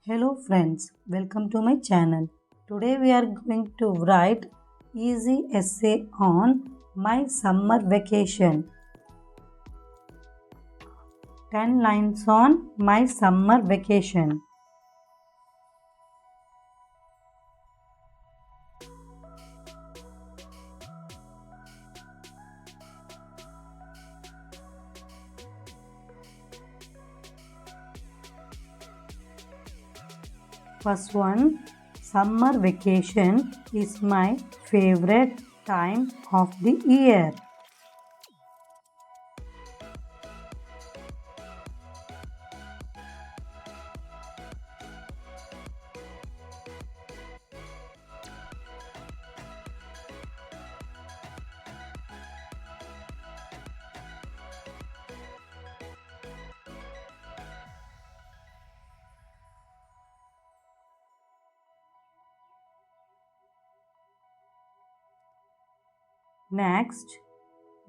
Hello friends, welcome to my channel. Today we are going to write easy essay on my summer vacation. 10 lines on my summer vacation. First one, summer vacation is my favorite time of the year. Next,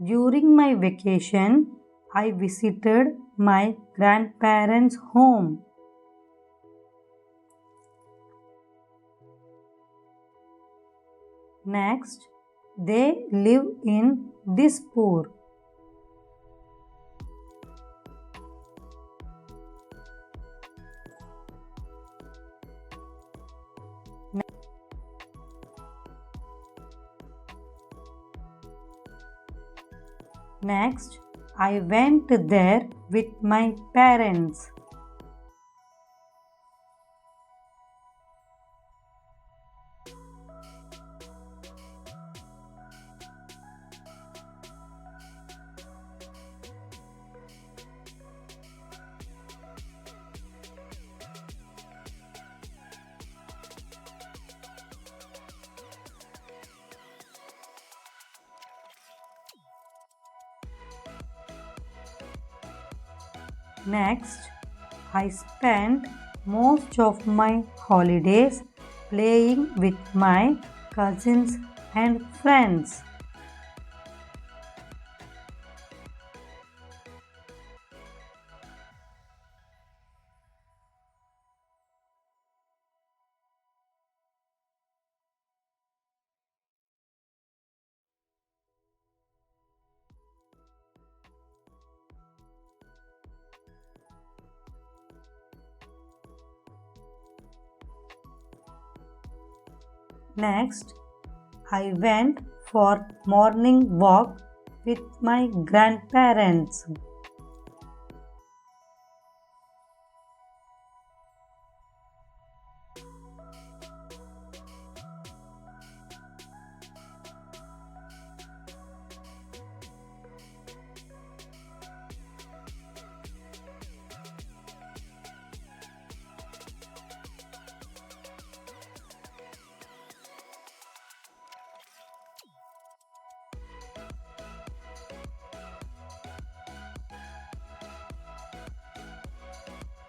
during my vacation, I visited my grandparents' home. Next, they live in Dispur. Next, I went there with my parents. Next, I spent most of my holidays playing with my cousins and friends. Next, I went for morning walk with my grandparents.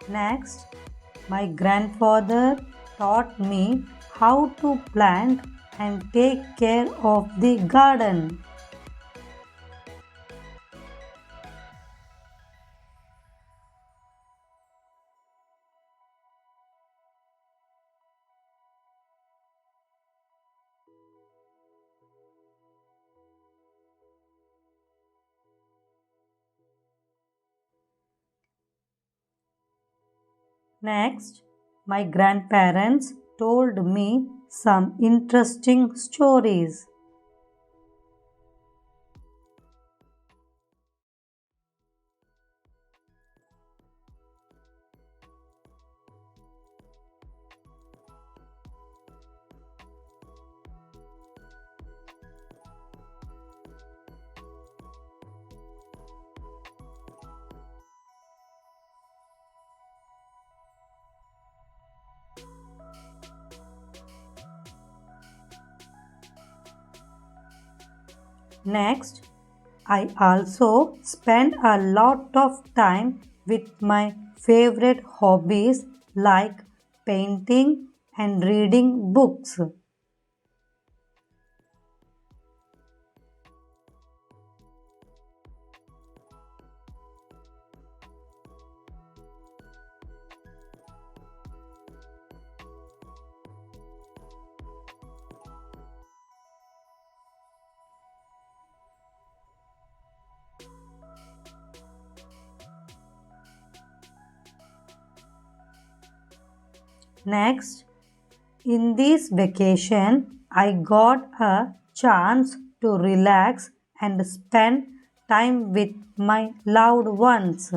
Next, my grandfather taught me how to plant and take care of the garden. Next, my grandparents told me some interesting stories. Next, I also spend a lot of time with my favorite hobbies like painting and reading books. Next, in this vacation, I got a chance to relax and spend time with my loved ones.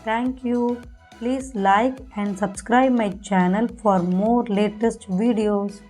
Thank you. Please like and subscribe my channel for more latest videos.